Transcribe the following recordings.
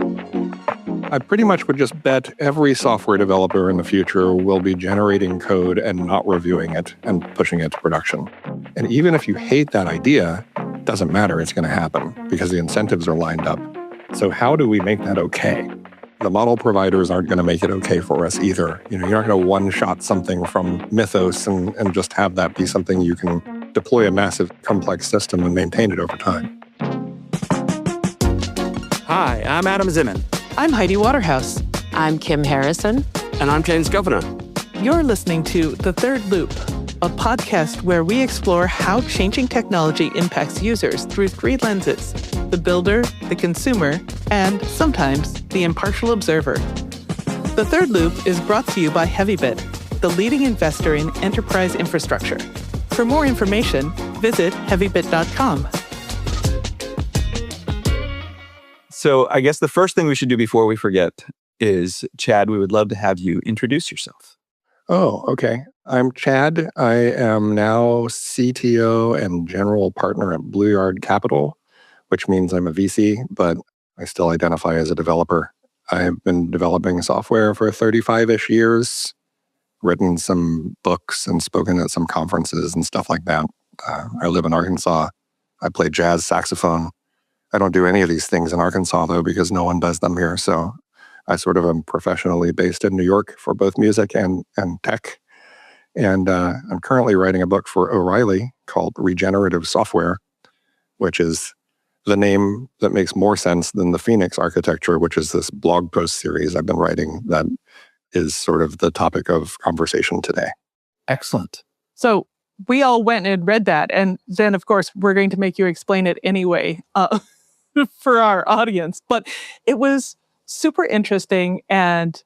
I pretty much would just bet every software developer in the future will be generating code and not reviewing it and pushing it to production. And even if you hate that idea, it doesn't matter, it's going to happen because the incentives are lined up. So how do we make that okay? The model providers aren't going to make it okay for us either. You're not going to one-shot something from Mythos and just have that be something you can deploy a massive, complex system and maintain it over time. Hi, I'm Adam Zimmern. I'm Heidi Waterhouse. I'm Kim Harrison. And I'm James Governor. You're listening to The Third Loop, a podcast where we explore how changing technology impacts users through three lenses: the builder, the consumer, and sometimes the impartial observer. The Third Loop is brought to you by Heavybit, the leading investor in enterprise infrastructure. For more information, visit heavybit.com. So I guess the first thing we should do before we forget is, Chad, we would love to have you introduce yourself. Oh, okay. I'm Chad. I am now CTO and general partner at Blue Yard Capital, which means I'm a VC, but I still identify as a developer. I have been developing software for 35-ish years, written some books and spoken at some conferences and stuff like that. I live in Arkansas. I play jazz saxophone. I don't do any of these things in Arkansas, though, because no one does them here. So I sort of am professionally based in New York for both music and tech. And I'm currently writing a book for O'Reilly called Regenerative Software, which is the name that makes more sense than the Phoenix architecture, which is this blog post series I've been writing that is sort of the topic of conversation today. Excellent. So we all went and read that. And then, of course, we're going to make you explain it anyway for our audience. But it was super interesting. And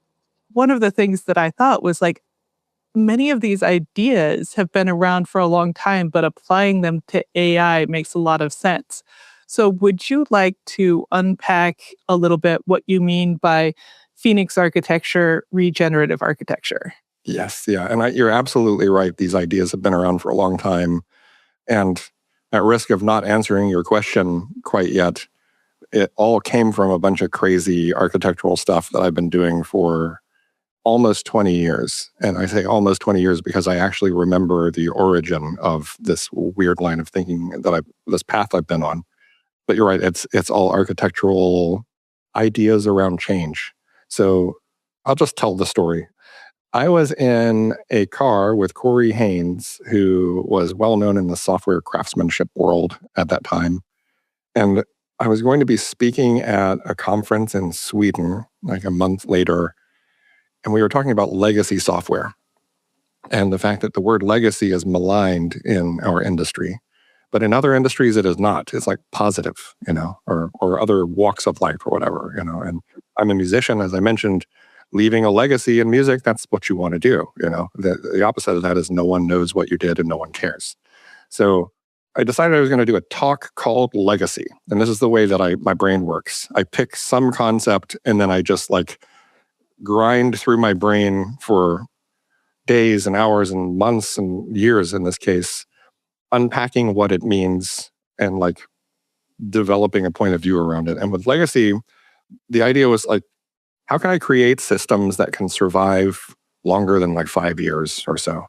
one of the things that I thought was like, many of these ideas have been around for a long time, but applying them to AI makes a lot of sense. So would you like to unpack a little bit what you mean by Phoenix architecture, regenerative architecture? Yes, yeah. And you're absolutely right. These ideas have been around for a long time. And at risk of not answering your question quite yet, it all came from a bunch of crazy architectural stuff that I've been doing for almost 20 years. And I say almost 20 years because I actually remember the origin of this weird line of thinking this path I've been on. But you're right, it's all architectural ideas around change. So I'll just tell the story. I was in a car with Corey Haynes, who was well known in the software craftsmanship world at that time. And I was going to be speaking at a conference in Sweden like a month later. And we were talking about legacy software and the fact that the word legacy is maligned in our industry. But in other industries, it is not. It's like positive, or other walks of life or whatever, And I'm a musician, as I mentioned. Leaving a legacy in music, that's what you want to do. The opposite of that is no one knows what you did and no one cares. So I decided I was going to do a talk called Legacy. And this is the way that my brain works. I pick some concept and then I just grind through my brain for days and hours and months and years in this case, unpacking what it means and developing a point of view around it. And with Legacy, the idea was how can I create systems that can survive longer than 5 years or so?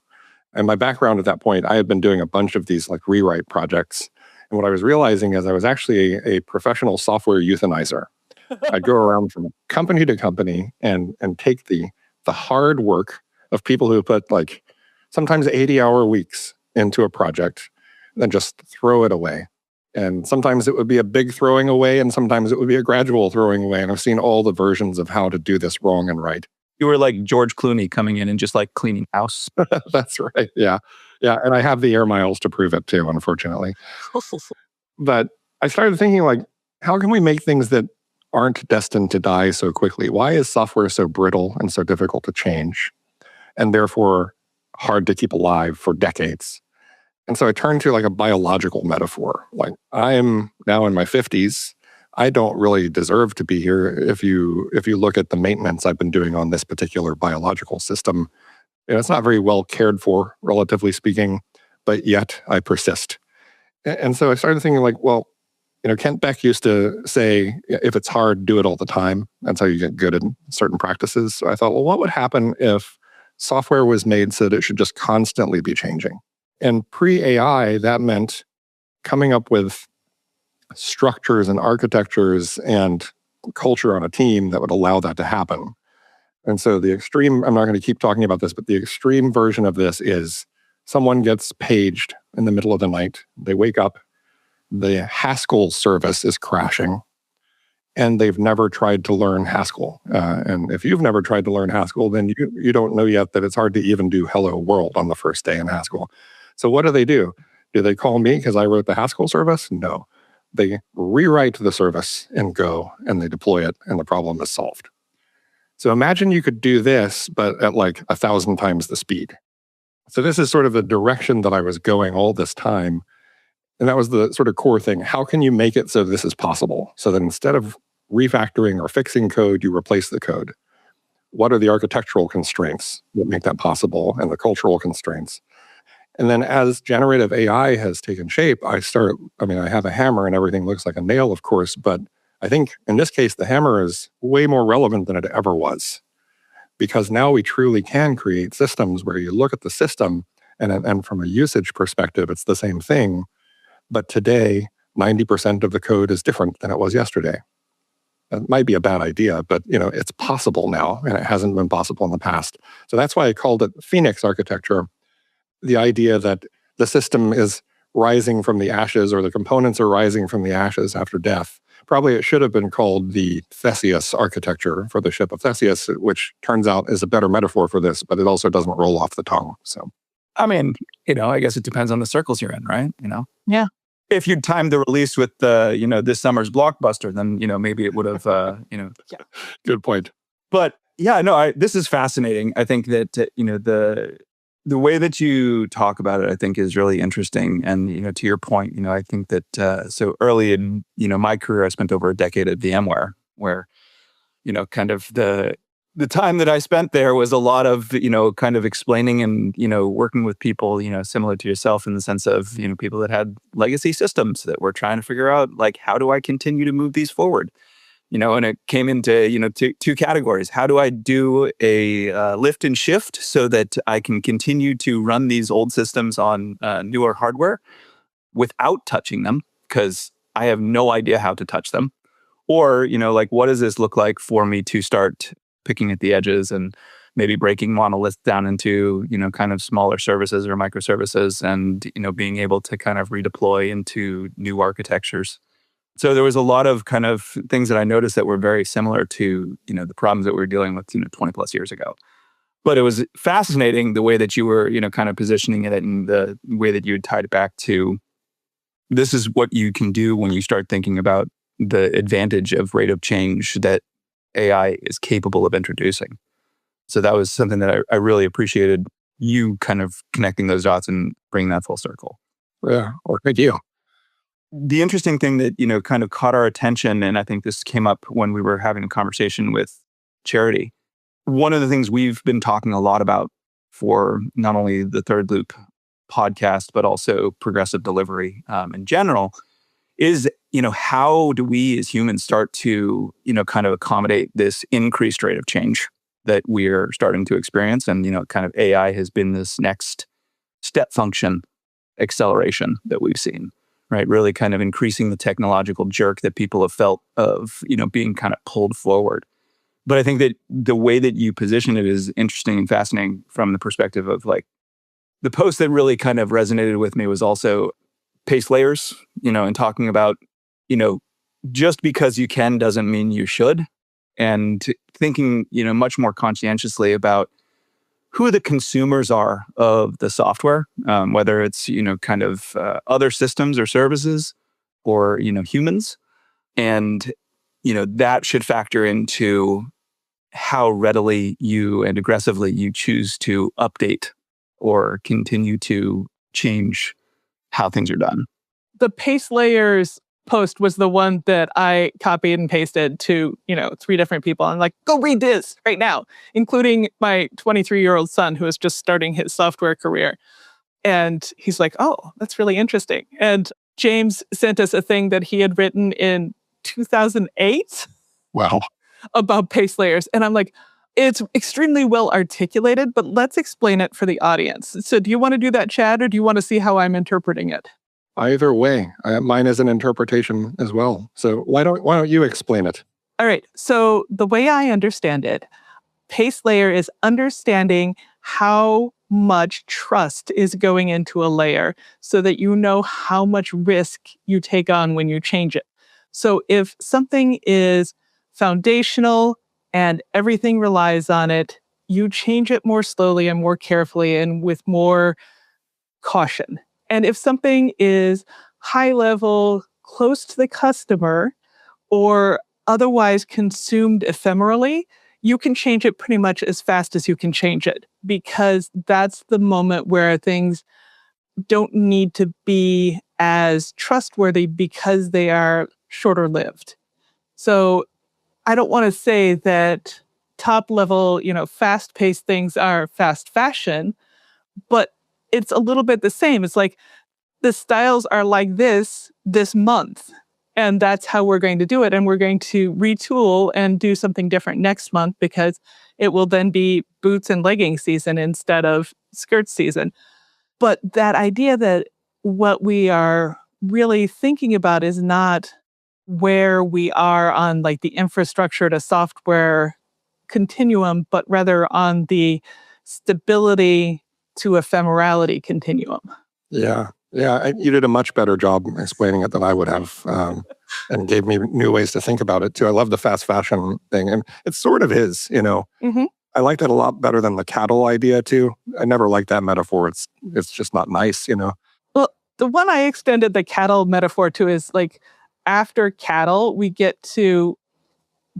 And my background at that point, I had been doing a bunch of these rewrite projects. And what I was realizing is I was actually a professional software euthanizer. I'd go around from company to company and take the hard work of people who put sometimes 80-hour weeks into a project, then just throw it away. And sometimes it would be a big throwing away, and sometimes it would be a gradual throwing away. And I've seen all the versions of how to do this wrong and right. You were like George Clooney coming in and just cleaning house. That's right. Yeah. Yeah. And I have the air miles to prove it too, unfortunately. But I started thinking how can we make things that aren't destined to die so quickly? Why is software so brittle and so difficult to change and therefore hard to keep alive for decades? And so I turned to a biological metaphor. I am now in my 50s. I don't really deserve to be here. If you look at the maintenance I've been doing on this particular biological system, it's not very well cared for, relatively speaking, but yet I persist. And so I started thinking Kent Beck used to say, if it's hard, do it all the time. That's how you get good at certain practices. So I thought, well, what would happen if software was made so that it should just constantly be changing? And pre-AI, that meant coming up with structures and architectures and culture on a team that would allow that to happen. And so the extreme, I'm not going to keep talking about this, but the extreme version of this is someone gets paged in the middle of the night. They wake up, the Haskell service is crashing, and they've never tried to learn Haskell. And if you've never tried to learn Haskell, then you don't know yet that it's hard to even do hello world on the first day in Haskell. So what do? Do they call me because I wrote the Haskell service? No. They rewrite the service in Go, and they deploy it, and the problem is solved. So imagine you could do this, but at like 1,000 times the speed. So this is sort of the direction that I was going all this time. And that was the sort of core thing. How can you make it so this is possible? So that instead of refactoring or fixing code, you replace the code. What are the architectural constraints that make that possible, and the cultural constraints? And then as generative AI has taken shape, I have a hammer and everything looks like a nail, of course, but I think in this case, the hammer is way more relevant than it ever was, because now we truly can create systems where you look at the system and from a usage perspective, it's the same thing. But today, 90% of the code is different than it was yesterday. That might be a bad idea, but it's possible now, and it hasn't been possible in the past. So that's why I called it Phoenix architecture. The idea that the system is rising from the ashes, or the components are rising from the ashes after death. Probably it should have been called the Theseus architecture for the ship of Theseus, which turns out is a better metaphor for this, but it also doesn't roll off the tongue. So, I guess it depends on the circles you're in, right? Yeah. If you'd timed the release with this summer's blockbuster, then maybe it would have Yeah. Good point. But yeah, no, this is fascinating. I think that the way that you talk about it, I think, is really interesting. And to your point, I think that so early in my career, I spent over a decade at VMware, where kind of the time that I spent there was a lot of kind of explaining and working with people similar to yourself, in the sense of people that had legacy systems that were trying to figure out, like, how do I continue to move these forward? And it came into two categories. How do I do a lift and shift so that I can continue to run these old systems on newer hardware without touching them, because I have no idea how to touch them? Or what does this look like for me to start picking at the edges and maybe breaking monoliths down into kind of smaller services or microservices, and being able to kind of redeploy into new architectures? So there was a lot of kind of things that I noticed that were very similar to, the problems that we were dealing with, 20 plus years ago. But it was fascinating the way that you were, kind of positioning it, and the way that you had tied it back to, this is what you can do when you start thinking about the advantage of rate of change that AI is capable of introducing. So that was something that I really appreciated, you kind of connecting those dots and bringing that full circle. Yeah, or thank you. The interesting thing that, kind of caught our attention, and I think this came up when we were having a conversation with Charity. One of the things we've been talking a lot about for not only the Third Loop podcast, but also progressive delivery in general, is, how do we as humans start to, kind of accommodate this increased rate of change that we're starting to experience? And, kind of AI has been this next step function acceleration that we've seen. Right, really kind of increasing the technological jerk that people have felt of, being kind of pulled forward. But I think that the way that you position it is interesting and fascinating from the perspective of, like, the post that really kind of resonated with me was also pace layers, and talking about, just because you can doesn't mean you should, and thinking, much more conscientiously about who the consumers are of the software, whether it's, kind of other systems or services, or, humans. And, that should factor into how readily you and aggressively you choose to update or continue to change how things are done. The pace layers post was the one that I copied and pasted to, 3 different people. I'm like, go read this right now, including my 23-year-old son who is just starting his software career. And he's like, oh, that's really interesting. And James sent us a thing that he had written in 2008 Wow. about pace layers. And I'm like, it's extremely well articulated, but let's explain it for the audience. So do you want to do that, Chad, or do you want to see how I'm interpreting it? Either way, mine is an interpretation as well. So why don't you explain it? All right. So the way I understand it, pace layer is understanding how much trust is going into a layer so that you know how much risk you take on when you change it. So if something is foundational and everything relies on it, you change it more slowly and more carefully and with more caution. And if something is high level, close to the customer, or otherwise consumed ephemerally, you can change it pretty much as fast as you can change it, because that's the moment where things don't need to be as trustworthy because they are shorter lived. So I don't want to say that top level, fast paced things are fast fashion, but it's a little bit the same. It's like the styles are like this month. And that's how we're going to do it. And we're going to retool and do something different next month because it will then be boots and leggings season instead of skirt season. But that idea that what we are really thinking about is not where we are on like the infrastructure to software continuum, but rather on the stability to ephemerality continuum. Yeah. Yeah, you did a much better job explaining it than I would have, and gave me new ways to think about it too. I love the fast fashion thing, and it sort of is, Mm-hmm. I like that a lot better than the cattle idea too. I never liked that metaphor. It's just not nice. Well, the one I extended the cattle metaphor to is like after cattle, we get to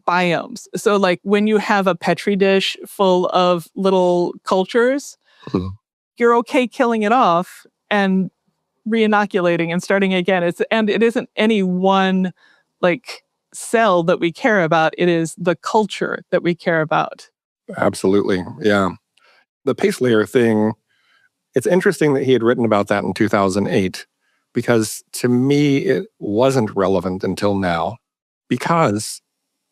biomes. So like when you have a petri dish full of little cultures, Mhm. you're okay killing it off and reinoculating and starting again. It isn't any one like cell that we care about. It is the culture that we care about. Absolutely. Yeah. The pace layer thing, it's interesting that he had written about that in 2008, because to me, it wasn't relevant until now, because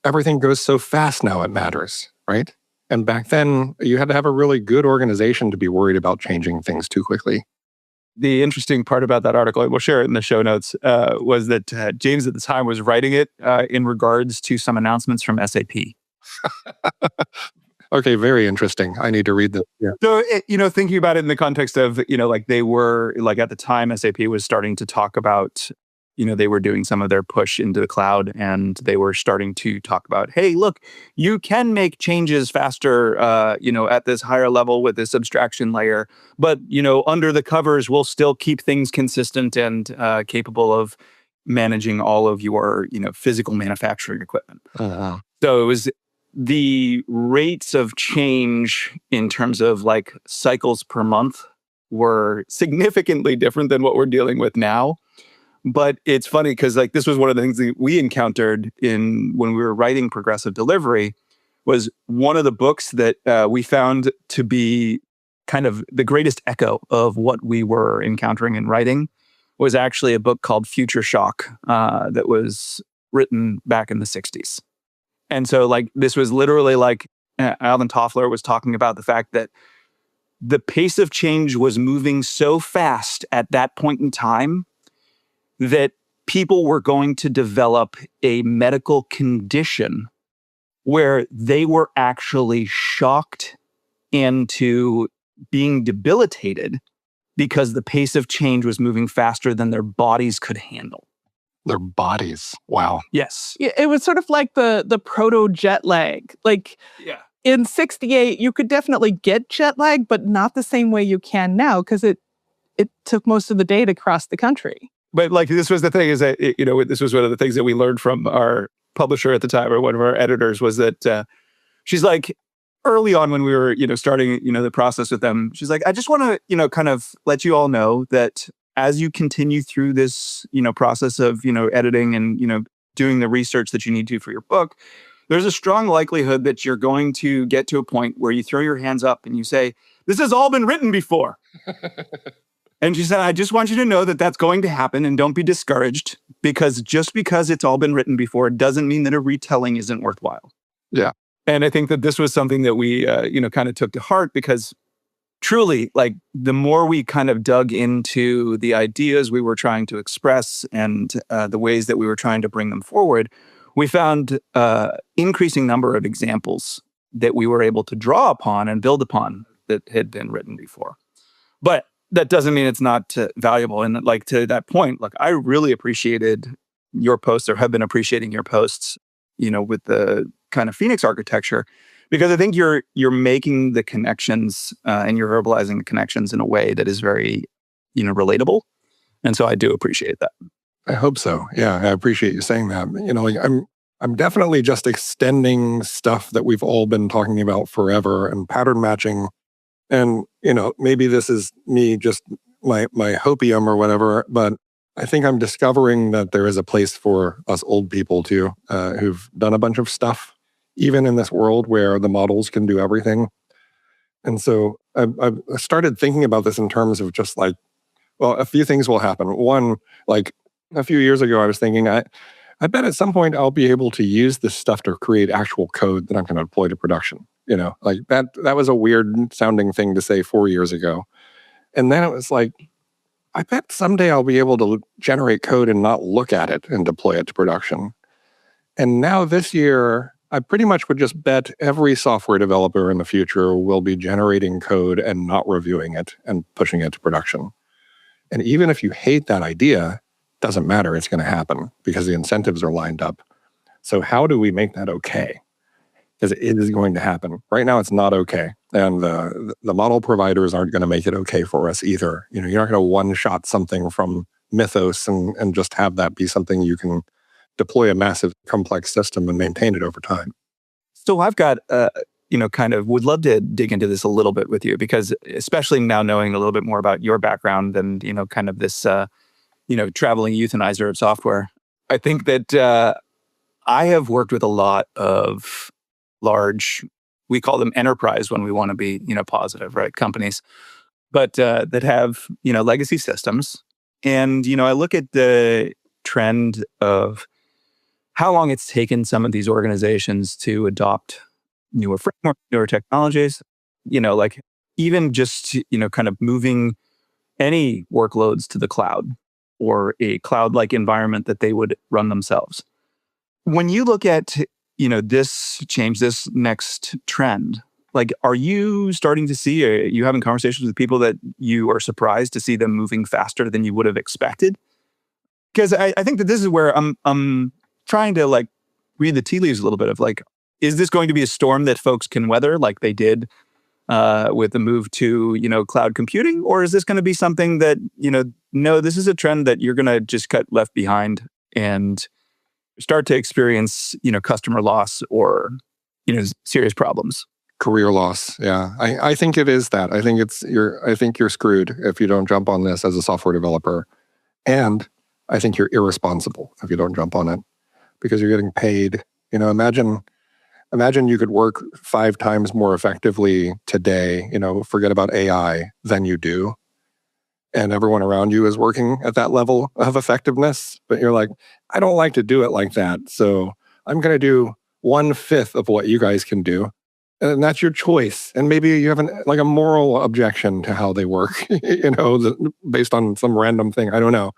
everything goes so fast now, it matters, right? And back then, you had to have a really good organization to be worried about changing things too quickly. The interesting part about that article, we'll share it in the show notes, was that James at the time was writing it in regards to some announcements from SAP. Okay, very interesting. I need to read this. Yeah. So, thinking about it in the context of, like they were, like at the time, SAP was starting to talk about, they were doing some of their push into the cloud, and they were starting to talk about, hey, look, you can make changes faster, at this higher level with this abstraction layer. But, under the covers, we'll still keep things consistent and capable of managing all of your, physical manufacturing equipment. Uh-huh. So it was the rates of change in terms of like cycles per month were significantly different than what we're dealing with now. But it's funny because like this was one of the things that we encountered when we were writing Progressive Delivery, was one of the books that we found to be kind of the greatest echo of what we were encountering in writing was actually a book called Future Shock that was written back in the 60s. And so like this was literally like Alvin Toffler was talking about the fact that the pace of change was moving so fast at that point in time that people were going to develop a medical condition where they were actually shocked into being debilitated because the pace of change was moving faster than their bodies could handle. Their bodies. Wow. Yes. Yeah, it was sort of like the proto jet lag. Like in 68, you could definitely get jet lag, but not the same way you can now because it took most of the day to cross the country. But like this was the thing is that, this was one of the things that we learned from our publisher at the time, or one of our editors, was that she's like, early on when we were, starting, the process with them, she's like, I just want to, kind of let you all know that as you continue through this, process of, editing and, doing the research that you need to for your book, there's a strong likelihood that you're going to get to a point where you throw your hands up and you say, this has all been written before. And she said, I just want you to know that that's going to happen and don't be discouraged, because just because it's all been written before doesn't mean that a retelling isn't worthwhile. Yeah. And I think that this was something that we, kind of took to heart, because truly, like, the more we kind of dug into the ideas we were trying to express and the ways that we were trying to bring them forward, we found increasing number of examples that we were able to draw upon and build upon that had been written before. But that doesn't mean it's not valuable. And like, to that point, look, I really appreciated your posts, or have been appreciating your posts, with the kind of Phoenix architecture, because I think you're making the connections and you're verbalizing the connections in a way that is very, relatable. And so I do appreciate that. I hope so. Yeah, I appreciate you saying that. Like, I'm definitely just extending stuff that we've all been talking about forever and pattern matching. And, maybe this is me just my hopium or whatever, but I think I'm discovering that there is a place for us old people too, who've done a bunch of stuff, even in this world where the models can do everything. And so I've started thinking about this in terms of just like, well, a few things will happen. One, like a few years ago, I was thinking, I bet at some point I'll be able to use this stuff to create actual code that I'm going to deploy to production. Like that was a weird sounding thing to say 4 years ago. And then it was like, I bet someday I'll be able to generate code and not look at it and deploy it to production. And now this year, I pretty much would just bet every software developer in the future will be generating code and not reviewing it and pushing it to production. And even if you hate that idea, doesn't matter, it's going to happen because the incentives are lined up. So how do we make that okay? Because it is going to happen. Right now, it's not okay. And the model providers aren't going to make it okay for us either. You're not going to one-shot something from Mythos and just have that be something you can deploy a massive complex system and maintain it over time. So I've got, would love to dig into this a little bit with you, because especially now knowing a little bit more about your background and, kind of this, traveling euthanizer of software. I think that I have worked with a lot of large, we call them enterprise when we want to be, positive, right? Companies, but that have, legacy systems. And, I look at the trend of how long it's taken some of these organizations to adopt newer frameworks, newer technologies, like even just, kind of moving any workloads to the cloud or a cloud-like environment that they would run themselves. When you look at, this change, this next trend, like, are you starting to see, are you having conversations with people that you are surprised to see them moving faster than you would have expected? Because I think that this is where I'm trying to like read the tea leaves a little bit of like, is this going to be a storm that folks can weather like they did with the move to, cloud computing? Or is this going to be something that, no, this is a trend that you're going to just cut left behind and start to experience, customer loss or, serious problems? Career loss. Yeah. I think it is that. I think you're screwed if you don't jump on this as a software developer. And I think you're irresponsible if you don't jump on it because you're getting paid. Imagine you could work 5 times more effectively today, forget about AI, than you do. And everyone around you is working at that level of effectiveness. But you're like, I don't like to do it like that. So I'm going to do 1/5 of what you guys can do. And that's your choice. And maybe you have a moral objection to how they work, based on some random thing. I don't know.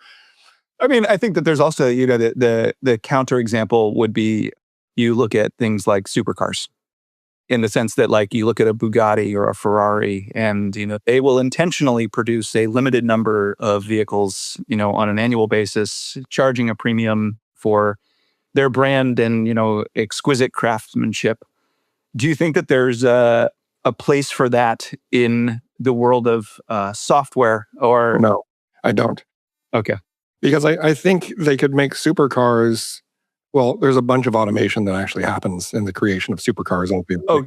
I mean, I think that there's also, the counterexample would be you look at things like supercars, in the sense that like you look at a Bugatti or a Ferrari and, they will intentionally produce a limited number of vehicles, on an annual basis, charging a premium for their brand and, exquisite craftsmanship. Do you think that there's a place for that in the world of software or? No, I don't. Okay. Because I think they could make supercars. Well, there's a bunch of automation that actually happens in the creation of supercars.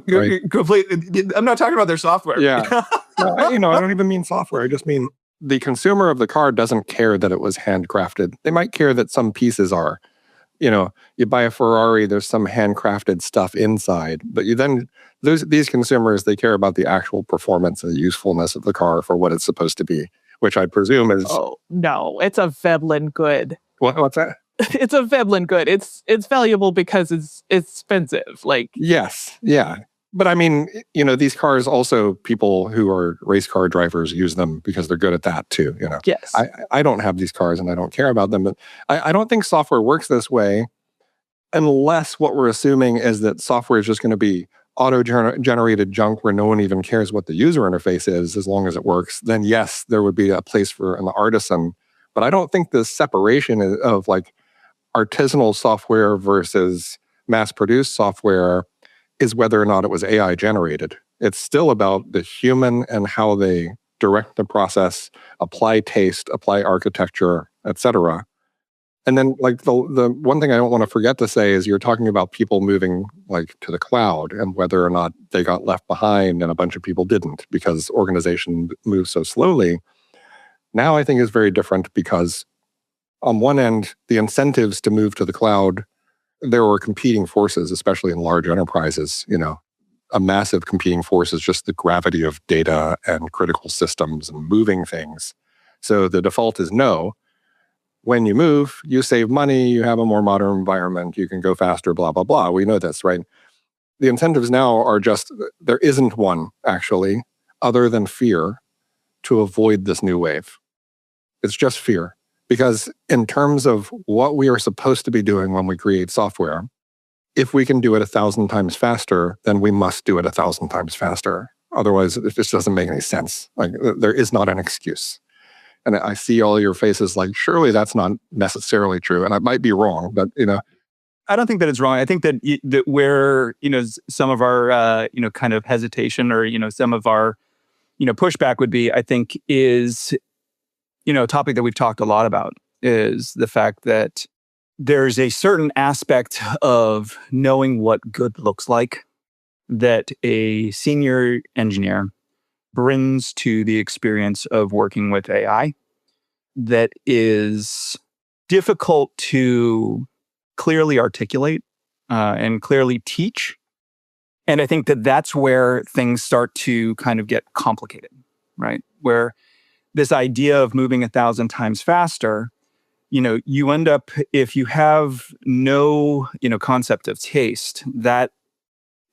Right? Completely. I'm not talking about their software. Yeah. No, I don't even mean software. I just mean the consumer of the car doesn't care that it was handcrafted. They might care that some pieces are. You buy a Ferrari, there's some handcrafted stuff inside. But these consumers, they care about the actual performance and the usefulness of the car for what it's supposed to be. which I presume is Oh, no, it's a Veblen good. what's that? It's a Veblen good. It's valuable because it's expensive. Like, Yes, yeah. But I mean, these cars also, people who are race car drivers use them because they're good at that too. yes. I don't have these cars and I don't care about them, but I don't think software works this way unless what we're assuming is that software is just going to be auto-generated junk where no one even cares what the user interface is as long as it works. Then yes, there would be a place for an artisan. But I don't think the separation of like artisanal software versus mass-produced software is whether or not it was AI generated. It's still about the human and how they direct the process, apply taste, apply architecture, etc. And then like the one thing I don't want to forget to say is you're talking about people moving like to the cloud and whether or not they got left behind and a bunch of people didn't because organization moves so slowly. Now I think is very different because on one end, the incentives to move to the cloud, there were competing forces, especially in large enterprises. A massive competing force is just the gravity of data and critical systems and moving things. So the default is no. When you move, you save money, you have a more modern environment, you can go faster, blah, blah, blah. We know this, right? The incentives now are just, there isn't one actually, other than fear to avoid this new wave. It's just fear. Because in terms of what we are supposed to be doing when we create software, if we can do it 1,000 times faster, then we must do it 1,000 times faster. Otherwise, it just doesn't make any sense. Like there is not an excuse. And I see all your faces like, surely that's not necessarily true. And I might be wrong, but I don't think that it's wrong. I think that that where some of our kind of hesitation or some of our pushback would be, I think, is a topic that we've talked a lot about is the fact that there's a certain aspect of knowing what good looks like that a senior engineer brings to the experience of working with AI that is difficult to clearly articulate and clearly teach. And I think that that's where things start to kind of get complicated, right? Where this idea of moving 1,000 times faster, you end up, if you have no, concept of taste, that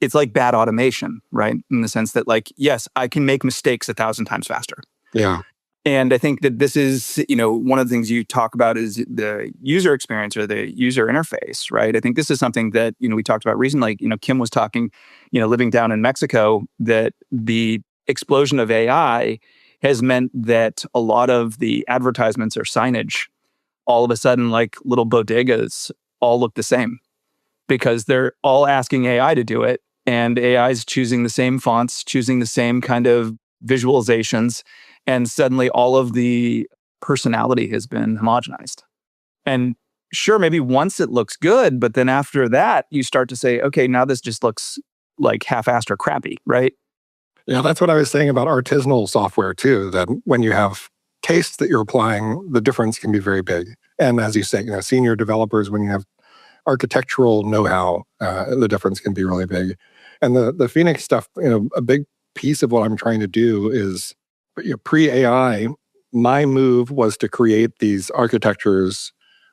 it's like bad automation, right? In the sense that like, yes, I can make mistakes 1,000 times faster. Yeah. And I think that this is, one of the things you talk about is the user experience or the user interface, right? I think this is something that, we talked about recently. Kim was talking, living down in Mexico, that the explosion of AI has meant that a lot of the advertisements or signage, all of a sudden, like little bodegas, all look the same because they're all asking AI to do it. And AI is choosing the same fonts, choosing the same kind of visualizations. And suddenly all of the personality has been homogenized. And sure, maybe once it looks good, but then after that, you start to say, okay, now this just looks like half-assed or crappy, right? Yeah, that's what I was saying about artisanal software too, that when you have tastes that you're applying, the difference can be very big. And as you say, senior developers, when you have architectural know-how, the difference can be really big. And the Phoenix stuff, a big piece of what I'm trying to do is, pre-AI, my move was to create these architectures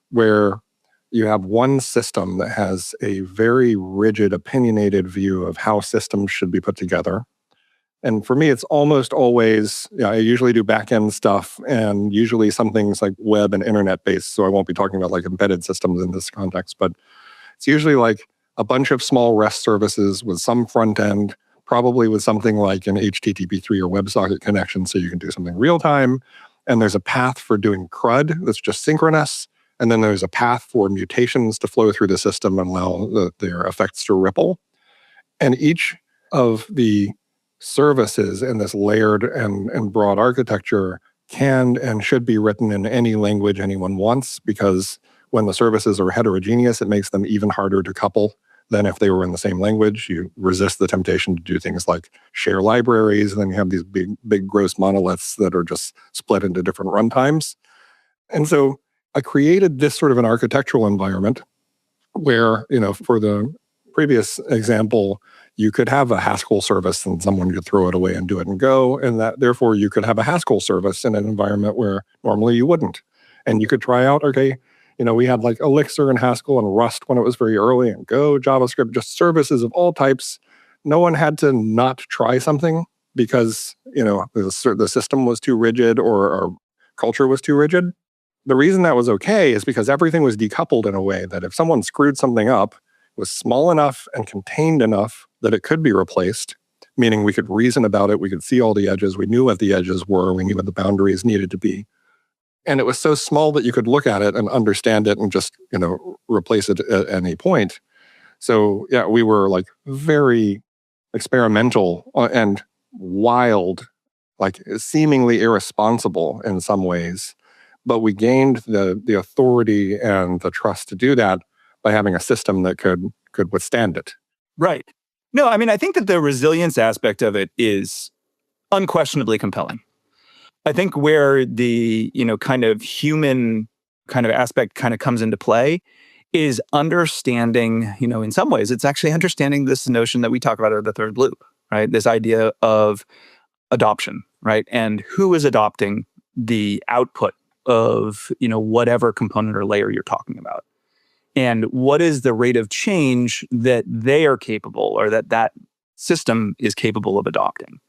where you have one system that has a very rigid, opinionated view of how systems should be put together. And for me, it's almost always, I usually do back-end stuff and usually something's like web and internet-based. So I won't be talking about like embedded systems in this context, but it's usually like a bunch of small REST services with some front end, probably with something like an HTTP3 or WebSocket connection so you can do something real time. And there's a path for doing CRUD that's just synchronous. And then there's a path for mutations to flow through the system and allow their effects to ripple. And each of the services in this layered and broad architecture can and should be written in any language anyone wants, because when the services are heterogeneous, it makes them even harder to couple than if they were in the same language. You resist the temptation to do things like share libraries, and then you have these big gross monoliths that are just split into different runtimes. And so I created this sort of an architectural environment where, for the previous example, you could have a Haskell service and someone could throw it away and do it in Go, and that therefore you could have a Haskell service in an environment where normally you wouldn't. And you could try out, okay, we had like Elixir and Haskell and Rust when it was very early, and Go, JavaScript, just services of all types. No one had to not try something because, the system was too rigid or our culture was too rigid. The reason that was okay is because everything was decoupled in a way that if someone screwed something up, it was small enough and contained enough that it could be replaced, meaning we could reason about it, we could see all the edges, we knew what the edges were, we knew what the boundaries needed to be. And it was so small that you could look at it and understand it and just, replace it at any point. So yeah, we were like very experimental and wild, like seemingly irresponsible in some ways. But we gained the authority and the trust to do that by having a system that could withstand it. Right. No, I mean, I think that the resilience aspect of it is unquestionably compelling. I think where the, kind of human kind of aspect kind of comes into play is understanding, in some ways, it's actually understanding this notion that we talk about at the third loop, right? This idea of adoption, right? And who is adopting the output of, whatever component or layer you're talking about. And what is the rate of change that they are capable or that system is capable of adopting?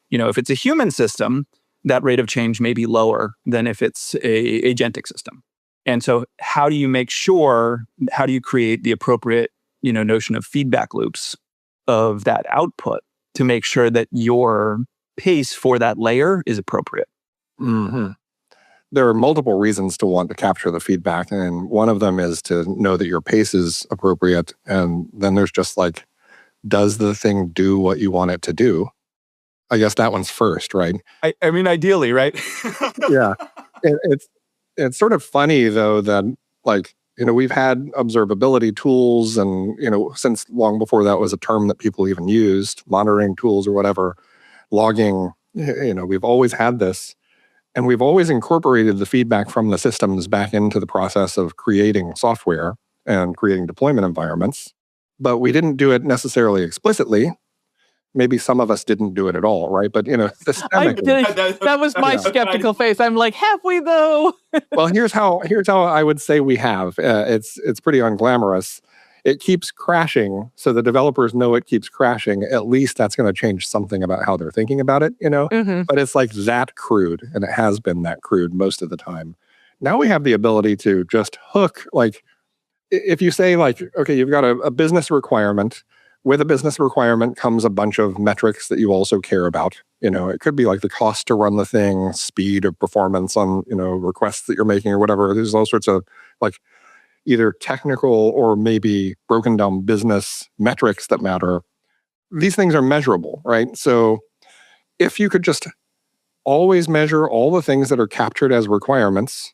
If it's a human system, that rate of change may be lower than if it's a agentic system. And so how do you create the appropriate, notion of feedback loops of that output to make sure that your pace for that layer is appropriate? Mm-hmm. There are multiple reasons to want to capture the feedback. And one of them is to know that your pace is appropriate. And then there's just like, does the thing do what you want it to do? I guess that one's first, right? I mean, ideally, right? Yeah. It's sort of funny, though, that like, we've had observability tools and, since long before that was a term that people even used, monitoring tools or whatever, logging, we've always had this. And we've always incorporated the feedback from the systems back into the process of creating software and creating deployment environments. But we didn't do it necessarily explicitly. Maybe some of us didn't do it at all, right? But, systemically. That was my skeptical face. I'm like, have we though? Well, here's how I would say we have. It's pretty unglamorous. It keeps crashing, so the developers know it keeps crashing. At least that's going to change something about how they're thinking about it, Mm-hmm. But it's like that crude, and it has been that crude most of the time. Now we have the ability to just hook, like, if you say, like, okay, you've got a business requirement. With a business requirement comes a bunch of metrics that you also care about. It could be like the cost to run the thing, speed or performance on, requests that you're making or whatever. There's all sorts of like either technical or maybe broken down business metrics that matter. These things are measurable, right? So if you could just always measure all the things that are captured as requirements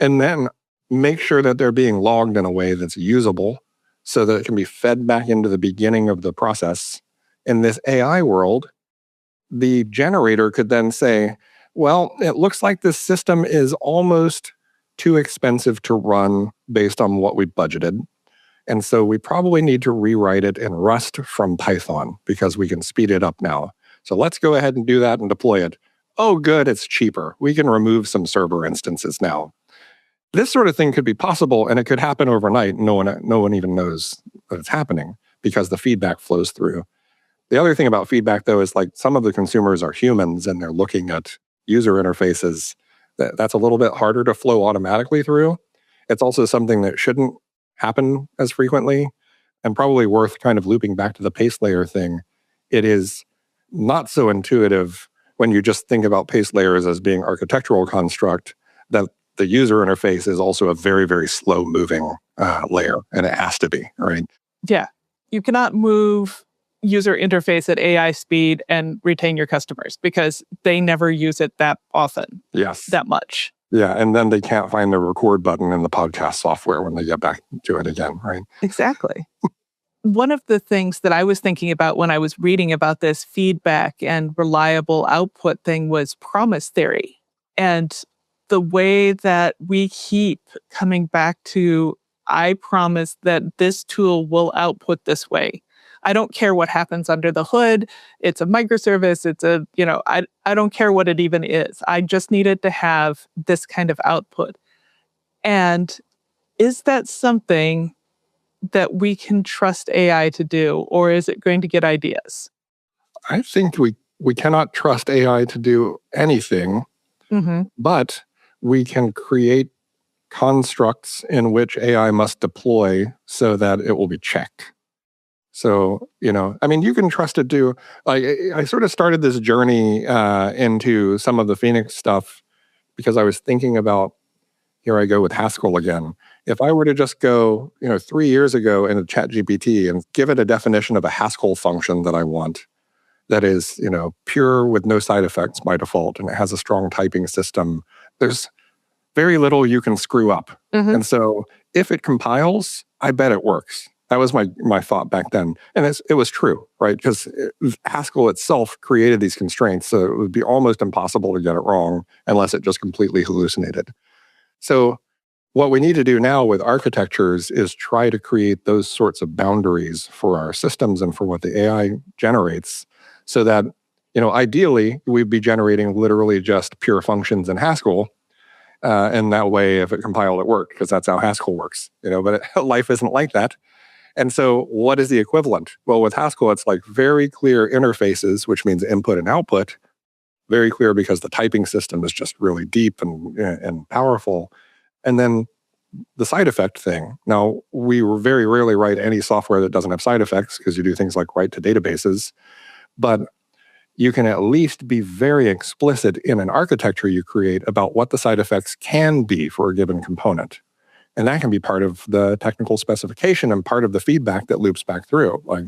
and then make sure that they're being logged in a way that's usable so that it can be fed back into the beginning of the process. In this AI world, the generator could then say, well, it looks like this system is almost too expensive to run based on what we budgeted. And so we probably need to rewrite it in Rust from Python because we can speed it up now. So let's go ahead and do that and deploy it. Oh, good, it's cheaper. We can remove some server instances now. This sort of thing could be possible, and it could happen overnight. No one even knows that it's happening because the feedback flows through. The other thing about feedback, though, is like some of the consumers are humans and they're looking at user interfaces. That's a little bit harder to flow automatically through. It's also something that shouldn't happen as frequently and probably worth kind of looping back to the pace layer thing. It is not so intuitive when you just think about pace layers as being architectural construct that the user interface is also a very, very slow moving layer, and it has to be, right? Yeah. You cannot move user interface at AI speed and retain your customers because they never use it that often. Yes. That much. Yeah. And then they can't find the record button in the podcast software when they get back to it again, right? Exactly. One of the things that I was thinking about when I was reading about this feedback and reliable output thing was promise theory. And the way that we keep coming back to, I promise that this tool will output this way. I don't care what happens under the hood. It's a microservice. It's a, I don't care what it even is. I just need it to have this kind of output. And is that something that we can trust AI to do, or is it going to get ideas? I think we cannot trust AI to do anything, but we can create constructs in which AI must deploy so that it will be checked. So, you can trust it to, I sort of started this journey into some of the Phoenix stuff because I was thinking about, here I go with Haskell again. If I were to just go, 3 years ago into ChatGPT and give it a definition of a Haskell function that I want, that is, pure with no side effects by default, and it has a strong typing system, there's very little you can screw up. And so if it compiles, I bet it works. That was my thought back then. And it was true, right? Because Haskell itself created these constraints, so it would be almost impossible to get it wrong unless it just completely hallucinated. So what we need to do now with architectures is try to create those sorts of boundaries for our systems and for what the AI generates, so that, ideally, we'd be generating literally just pure functions in Haskell. And that way, if it compiled, it worked, because that's how Haskell works. But life isn't like that. And so what is the equivalent? Well, with Haskell, it's like very clear interfaces, which means input and output. Very clear because the typing system is just really deep and powerful. And then the side effect thing. Now, we very rarely write any software that doesn't have side effects, because you do things like write to databases. But you can at least be very explicit in an architecture you create about what the side effects can be for a given component. And that can be part of the technical specification and part of the feedback that loops back through. Like,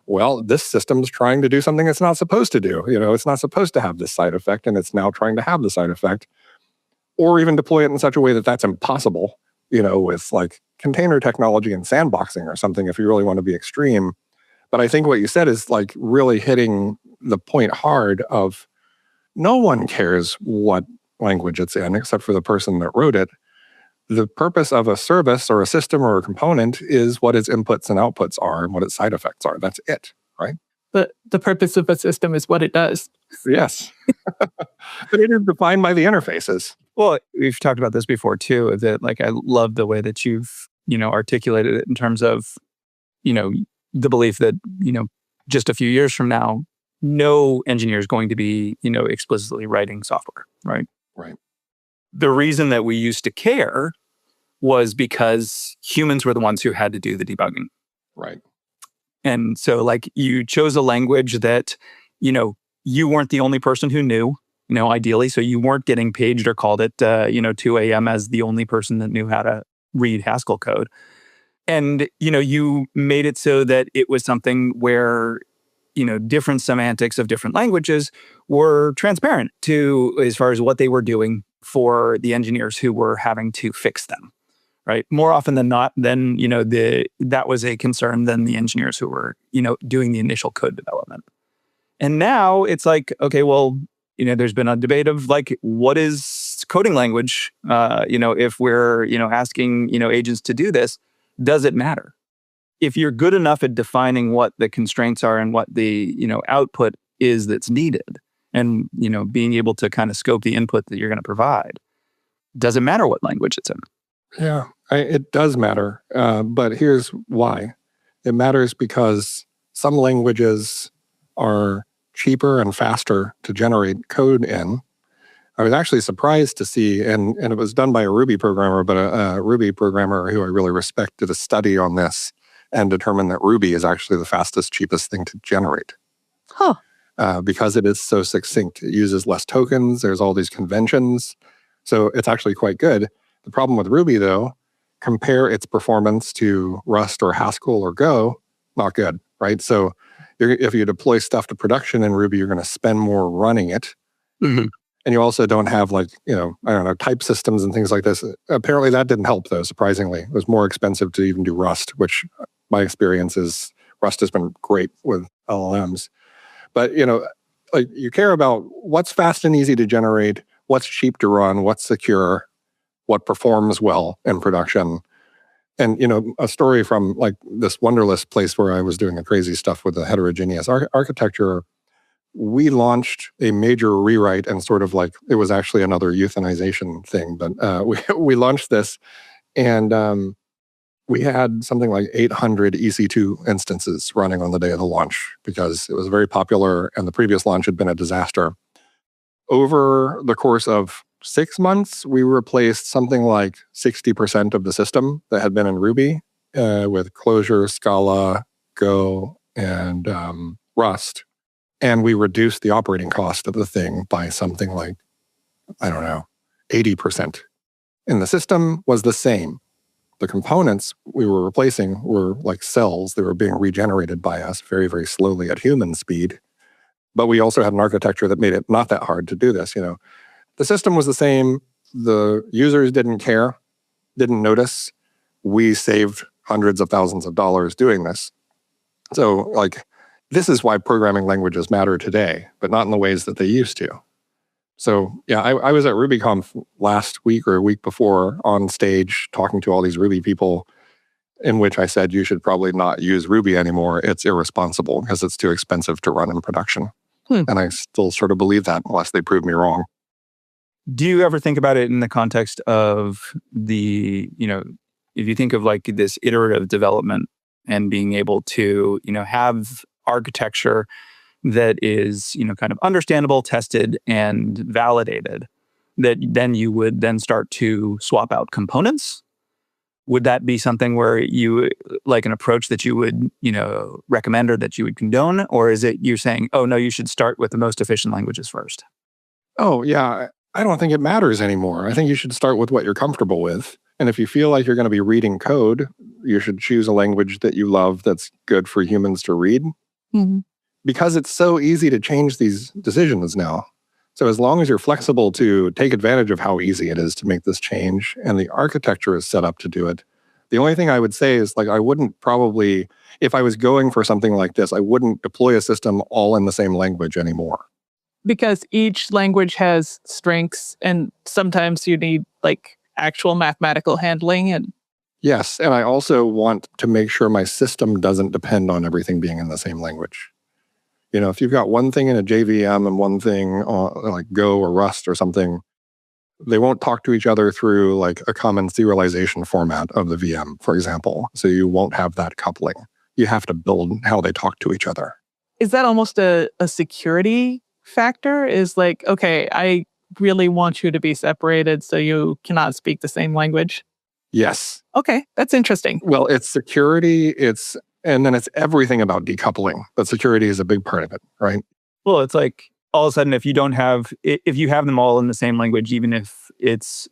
well, this system's trying to do something it's not supposed to do. It's not supposed to have this side effect, and it's now trying to have the side effect. Or even deploy it in such a way that that's impossible, with like container technology and sandboxing or something, if you really want to be extreme. But I think what you said is like really hitting the point hard of, no one cares what language it's in except for the person that wrote it. The purpose of a service or a system or a component is what its inputs and outputs are and what its side effects are. That's it, right? But the purpose of a system is what it does. Yes. But it is defined by the interfaces. Well, we've talked about this before too, that like, I love the way that you've, articulated it in terms of, the belief that, just a few years from now, no engineer is going to be, explicitly writing software, right? Right. The reason that we used to care was because humans were the ones who had to do the debugging. Right. And so like, you chose a language that, you weren't the only person who knew, ideally. So you weren't getting paged or called at, 2 a.m. as the only person that knew how to read Haskell code. And, you made it so that it was something where, different semantics of different languages were transparent to, as far as what they were doing for the engineers who were having to fix them, right? More often than not, then, that was a concern than the engineers who were, doing the initial code development. And now it's like, okay, well, there's been a debate of like, what is coding language? If we're, asking, agents to do this, does it matter? If you're good enough at defining what the constraints are and what the, output is that's needed, and, being able to kind of scope the input that you're going to provide, does it matter what language it's in? Yeah, it does matter. But here's why. It matters because some languages are cheaper and faster to generate code in. I was actually surprised to see, and it was done by a Ruby programmer, but a Ruby programmer who I really respect did a study on this and determined that Ruby is actually the fastest, cheapest thing to generate. Huh. Because it is so succinct. It uses less tokens. There's all these conventions. So it's actually quite good. The problem with Ruby, though, compare its performance to Rust or Haskell or Go, not good, right? So if you deploy stuff to production in Ruby, you're going to spend more running it. Mm-hmm. And you also don't have type systems and things like this. Apparently that didn't help, though, surprisingly. It was more expensive to even do Rust, which my experience is Rust has been great with LLMs. But, you care about what's fast and easy to generate, what's cheap to run, what's secure, what performs well in production. And, a story from like this Wonderlist place where I was doing the crazy stuff with the heterogeneous architecture, we launched a major rewrite and sort of like, it was actually another euthanization thing, but we launched this and we had something like 800 EC2 instances running on the day of the launch because it was very popular and the previous launch had been a disaster. Over the course of 6 months, we replaced something like 60% of the system that had been in Ruby with Clojure, Scala, Go, and Rust. And we reduced the operating cost of the thing by something like, 80%. And the system was the same. The components we were replacing were like cells. They were being regenerated by us very, very slowly at human speed. But we also had an architecture that made it not that hard to do this. The system was the same. The users didn't care, didn't notice. We saved hundreds of thousands of dollars doing this. So, this is why programming languages matter today, but not in the ways that they used to. So, yeah, I was at RubyConf last week or a week before on stage talking to all these Ruby people, in which I said, you should probably not use Ruby anymore. It's irresponsible because it's too expensive to run in production. And I still sort of believe that unless they prove me wrong. Do you ever think about it in the context of the, if you think of like this iterative development and being able to, have architecture that is, kind of understandable, tested, and validated, that then you would then start to swap out components? Would that be something where you, like an approach that you would, recommend or that you would condone? Or is it you're saying, oh, no, you should start with the most efficient languages first? Oh, yeah. I don't think it matters anymore. I think you should start with what you're comfortable with. And if you feel like you're going to be reading code, you should choose a language that you love that's good for humans to read. Mm-hmm. Because it's so easy to change these decisions now. So as long as you're flexible to take advantage of how easy it is to make this change and the architecture is set up to do it, the only thing I would say is I wouldn't probably, if I was going for something like this, I wouldn't deploy a system all in the same language anymore. Because each language has strengths and sometimes you need actual mathematical handling. And yes, and I also want to make sure my system doesn't depend on everything being in the same language. If you've got one thing in a JVM and one thing on like Go or Rust or something, they won't talk to each other through a common serialization format of the VM, for example. So you won't have that coupling. You have to build how they talk to each other. Is that almost a security factor? Is okay, I really want you to be separated so you cannot speak the same language? Yes. Okay, that's interesting. Well, it's security, and then it's everything about decoupling. But security is a big part of it, right? Well, it's like all of a sudden, if you have them all in the same language, even if it's,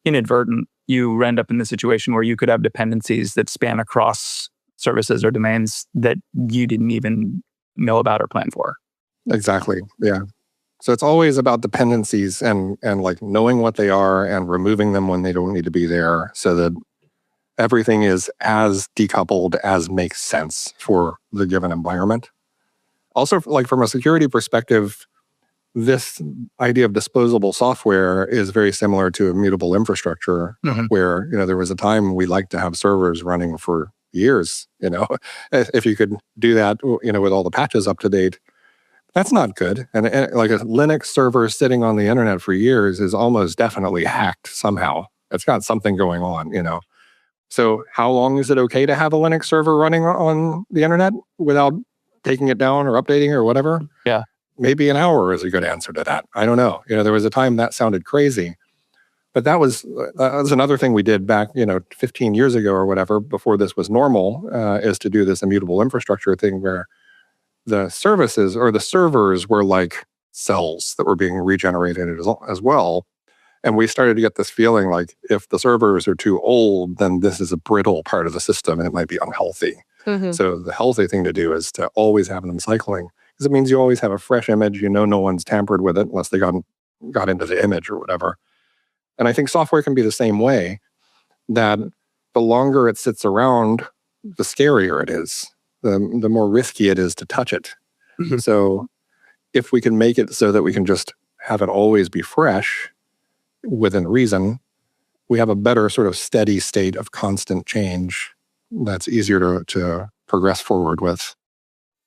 inadvertent, you end up in the situation where you could have dependencies that span across services or domains that you didn't even know about or plan for. Exactly. Yeah. So it's always about dependencies and knowing what they are and removing them when they don't need to be there so that everything is as decoupled as makes sense for the given environment. Also, from a security perspective, this idea of disposable software is very similar to immutable infrastructure, where there was a time we liked to have servers running for years. If you could do that, with all the patches up to date, that's not good. And a Linux server sitting on the internet for years is almost definitely hacked somehow. It's got something going on. So how long is it okay to have a Linux server running on the internet without taking it down or updating or whatever? Yeah. Maybe an hour is a good answer to that. I don't know. There was a time that sounded crazy. But that was another thing we did back, 15 years ago or whatever, before this was normal, is to do this immutable infrastructure thing where the services or the servers were like cells that were being regenerated as well. And we started to get this feeling if the servers are too old, then this is a brittle part of the system and it might be unhealthy. Mm-hmm. So the healthy thing to do is to always have them cycling, because it means you always have a fresh image. No one's tampered with it unless they got into the image or whatever. And I think software can be the same way, that the longer it sits around, the scarier it is, the more risky it is to touch it. Mm-hmm. So if we can make it so that we can just have it always be fresh, within reason, we have a better sort of steady state of constant change that's easier to progress forward with.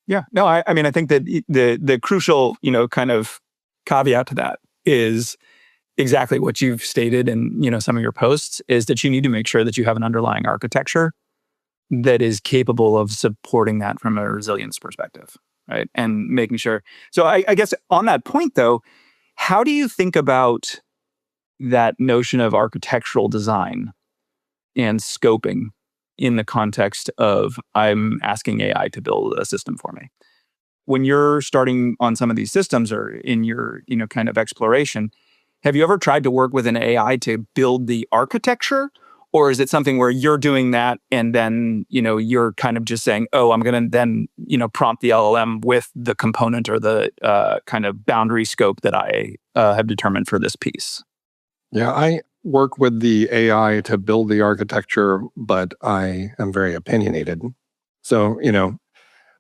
Yeah, no, I mean, I think that the crucial, kind of caveat to that is exactly what you've stated in, some of your posts, is that you need to make sure that you have an underlying architecture that is capable of supporting that from a resilience perspective, right? And making sure. So I guess on that point, though, how do you think about that notion of architectural design and scoping in the context of I'm asking AI to build a system for me? When you're starting on some of these systems or in your, kind of exploration, have you ever tried to work with an AI to build the architecture? Or is it something where you're doing that and then, you're kind of just saying, oh, I'm going to then, prompt the LLM with the component or the kind of boundary scope that I have determined for this piece? Yeah, I work with the AI to build the architecture, but I am very opinionated. So,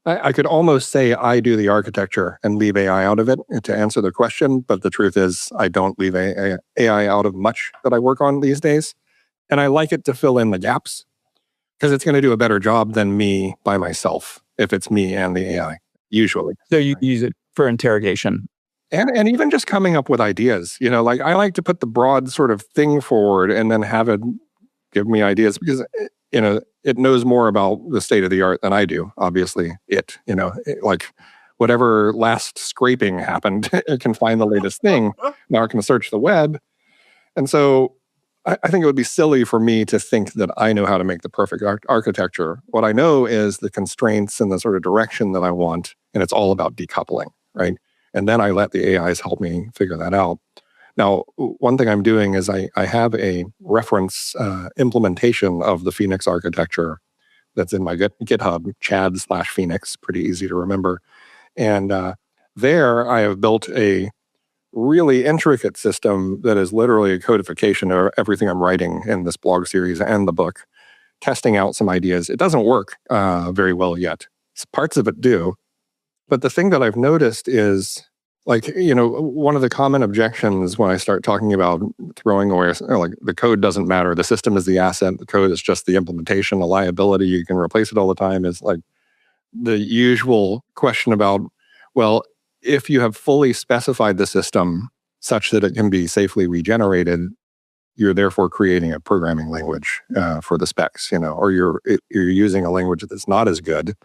I could almost say I do the architecture and leave AI out of it to answer the question. But the truth is, I don't leave AI out of much that I work on these days. And I like it to fill in the gaps because it's going to do a better job than me by myself if it's me and the AI, usually. So you use it for interrogation. And even just coming up with ideas, like I like to put the broad sort of thing forward and then have it give me ideas because, it knows more about the state of the art than I do. Obviously, like whatever last scraping happened, it can find the latest thing. Now it can search the web. And so I think it would be silly for me to think that I know how to make the perfect architecture. What I know is the constraints and the sort of direction that I want. And it's all about decoupling, right? And then I let the AIs help me figure that out. Now, one thing I'm doing is I have a reference implementation of the Phoenix architecture that's in my GitHub, Chad/Phoenix, pretty easy to remember. And there I have built a really intricate system that is literally a codification of everything I'm writing in this blog series and the book, testing out some ideas. It doesn't work very well yet. Parts of it do. But the thing that I've noticed is, one of the common objections when I start talking about throwing away, the code doesn't matter. The system is the asset. The code is just the implementation, the liability. You can replace it all the time is like the usual question about, well, if you have fully specified the system such that it can be safely regenerated, you're therefore creating a programming language for the specs, or you're using a language that's not as good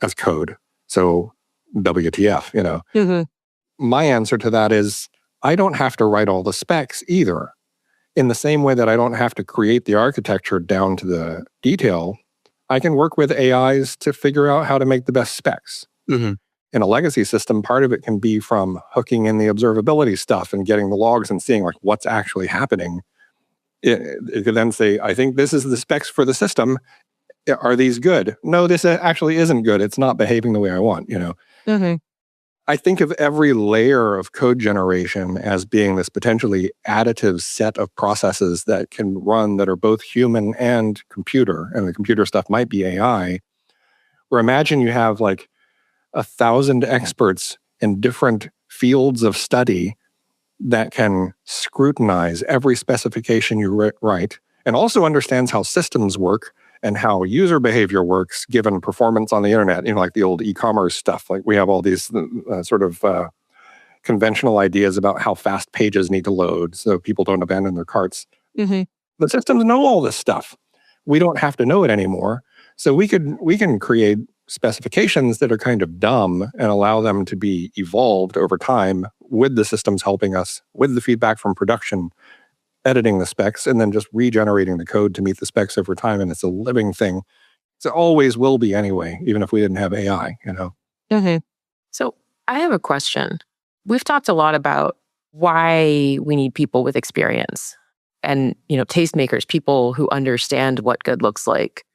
as code. So WTF, Mm-hmm. My answer to that is I don't have to write all the specs either. In the same way that I don't have to create the architecture down to the detail, I can work with AIs to figure out how to make the best specs. Mm-hmm. In a legacy system, part of it can be from hooking in the observability stuff and getting the logs and seeing what's actually happening. It could then say, I think this is the specs for the system. Are these good? No, this actually isn't good. It's not behaving the way I want, Mm-hmm. I think of every layer of code generation as being this potentially additive set of processes that can run that are both human and computer. And the computer stuff might be AI. Where imagine you have 1,000 experts in different fields of study that can scrutinize every specification you write and also understands how systems work and how user behavior works given performance on the internet, like the old e-commerce stuff. Like we have all these sort of conventional ideas about how fast pages need to load so people don't abandon their carts. Mm-hmm. The systems know all this stuff. We don't have to know it anymore. So we can create specifications that are kind of dumb and allow them to be evolved over time with the systems helping us, with the feedback from production, editing the specs, and then just regenerating the code to meet the specs over time. And it's a living thing. It always will be anyway, even if we didn't have AI, Mm-hmm. So I have a question. We've talked a lot about why we need people with experience and, tastemakers, people who understand what good looks like.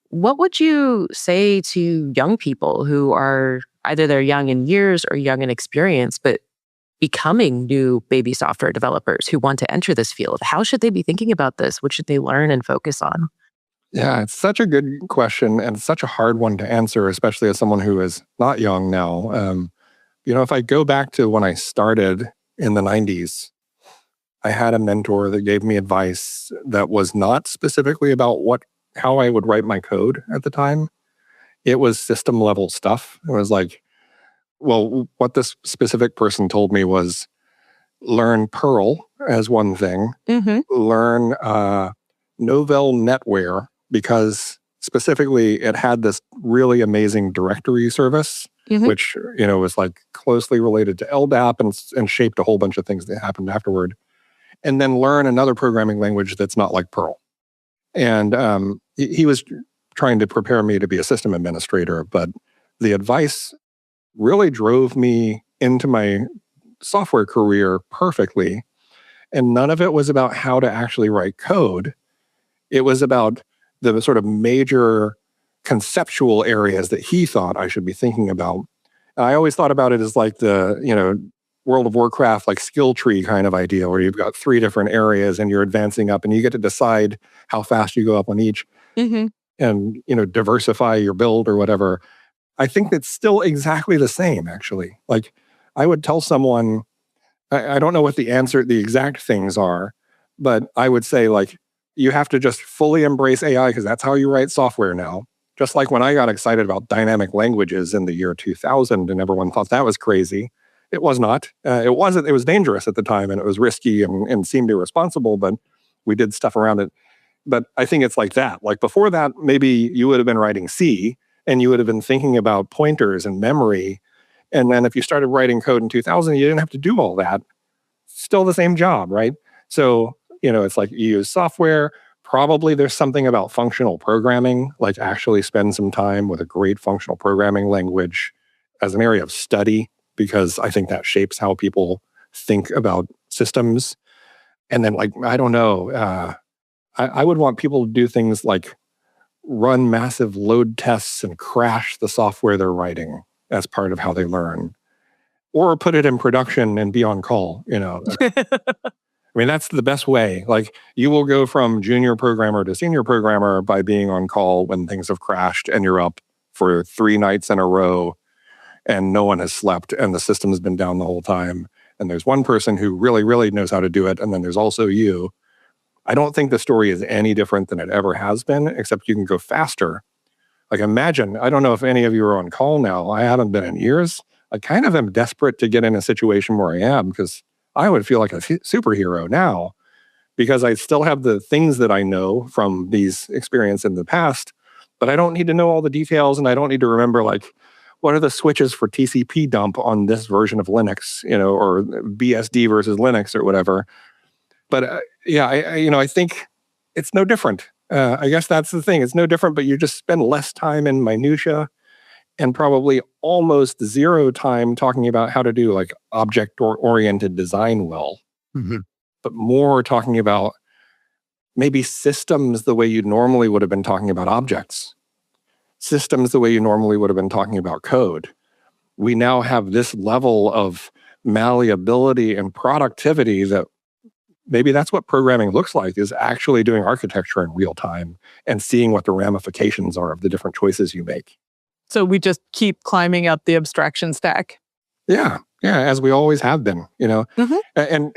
What would you say to young people who are either they're young in years or young in experience, but becoming new baby software developers who want to enter this field? How should they be thinking about this? What should they learn and focus on? Yeah, it's such a good question and such a hard one to answer, especially as someone who is not young now. If I go back to when I started in the 90s, I had a mentor that gave me advice that was not specifically about how I would write my code at the time. It was system level stuff. It was like, well, what this specific person told me was learn Perl as one thing, learn Novell NetWare, because specifically it had this really amazing directory service, which, was like closely related to LDAP and shaped a whole bunch of things that happened afterward. And then learn another programming language that's not like Perl. And he was trying to prepare me to be a system administrator, but the advice really drove me into my software career perfectly. And none of it was about how to actually write code. It was about the sort of major conceptual areas that he thought I should be thinking about. And I always thought about it as like the, World of Warcraft, like skill tree kind of idea, where you've got 3 different areas and you're advancing up and you get to decide how fast you go up on each and, diversify your build or whatever. I think that's still exactly the same, actually. Like, I would tell someone, I don't know what the exact things are, but I would say, like, you have to just fully embrace AI because that's how you write software now. Just like when I got excited about dynamic languages in the year 2000 and everyone thought that was crazy. It was not. It wasn't. It was dangerous at the time and it was risky and seemed irresponsible, but we did stuff around it. But I think it's like that. Like before that, maybe you would have been writing C and you would have been thinking about pointers and memory. And then if you started writing code in 2000, you didn't have to do all that. Still the same job, right? So, it's like you use software. Probably there's something about functional programming, like actually spend some time with a great functional programming language as an area of study, because I think that shapes how people think about systems. And then, like, I don't know, I would want people to do things like run massive load tests and crash the software they're writing as part of how they learn, or put it in production and be on call. I mean, that's the best way. Like, you will go from junior programmer to senior programmer by being on call when things have crashed and you're up for 3 nights in a row and no one has slept and the system has been down the whole time. And there's one person who really, really knows how to do it. And then there's also you. I don't think the story is any different than it ever has been, except you can go faster. Like, imagine, I don't know if any of you are on call now. I haven't been in years. I kind of am desperate to get in a situation where I am, because I would feel like a superhero now, because I still have the things that I know from these experiences in the past, but I don't need to know all the details, and I don't need to remember, like, what are the switches for TCP dump on this version of Linux, or BSD versus Linux or whatever. But I think it's no different. I guess that's the thing. It's no different, but you just spend less time in minutia and probably almost 0 time talking about how to do like object-oriented design well, but more talking about maybe systems the way you normally would have been talking about objects, systems the way you normally would have been talking about code. We now have this level of malleability and productivity that maybe that's what programming looks like, is actually doing architecture in real time and seeing what the ramifications are of the different choices you make. So we just keep climbing up the abstraction stack. Yeah, as we always have been, And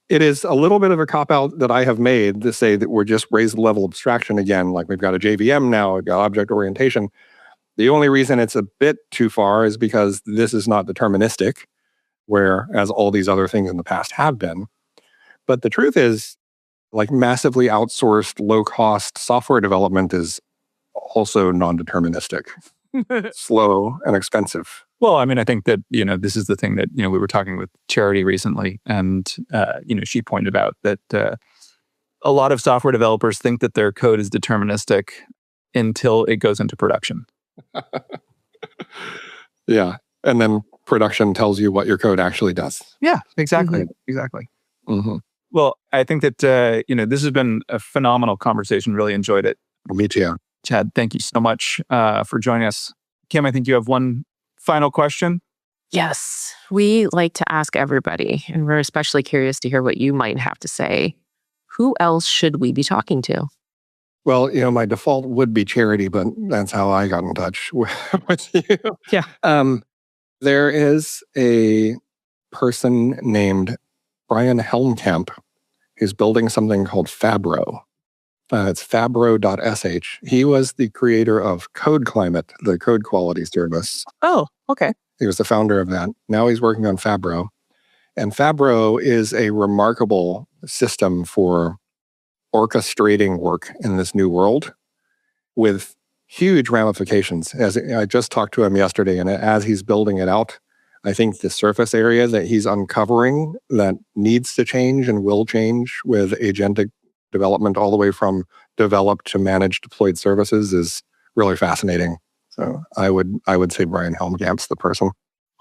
it is a little bit of a cop-out that I have made to say that we're just raised the level of abstraction again. Like, we've got a JVM now, we've got object orientation. The only reason it's a bit too far is because this is not deterministic, whereas all these other things in the past have been. But the truth is, like, massively outsourced, low-cost software development is also non-deterministic. Slow and expensive. Well, I mean, I think that, this is the thing that, we were talking with Charity recently, and, she pointed out that a lot of software developers think that their code is deterministic until it goes into production. Yeah. And then production tells you what your code actually does. Yeah, exactly. Exactly. Well, I think that, this has been a phenomenal conversation. Really enjoyed it. Me too. Chad, thank you so much for joining us. Kim, I think you have one final question. Yes, we like to ask everybody, and we're especially curious to hear what you might have to say. Who else should we be talking to? Well, my default would be Charity, but that's how I got in touch with you. Yeah. There is a person named Brian Helmkamp who's building something called Fabro. It's fabro.sh. He was the creator of Code Climate, the code quality service. Oh, okay. He was the founder of that. Now he's working on Fabro. And Fabro is a remarkable system for orchestrating work in this new world with huge ramifications. As I just talked to him yesterday, and as he's building it out, I think the surface area that he's uncovering that needs to change and will change with agentic development all the way from developed to managed deployed services is really fascinating. So I would say Brian Helmkamp's the person.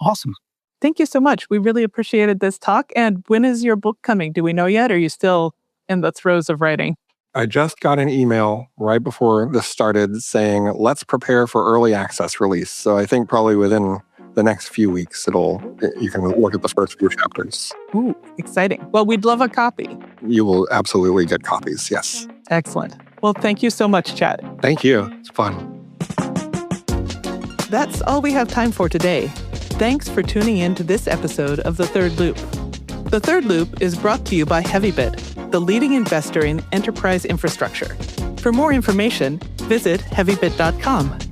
Awesome. Thank you so much. We really appreciated this talk. And when is your book coming? Do we know yet? Or are you still in the throes of writing? I just got an email right before this started saying, let's prepare for early access release. So I think probably within the next few weeks, you can look at the first few chapters. Ooh, exciting. Well, we'd love a copy. You will absolutely get copies, yes. Excellent. Well, thank you so much, Chad. Thank you. It's fun. That's all we have time for today. Thanks for tuning in to this episode of The Third Loop. The Third Loop is brought to you by Heavybit, the leading investor in enterprise infrastructure. For more information, visit heavybit.com.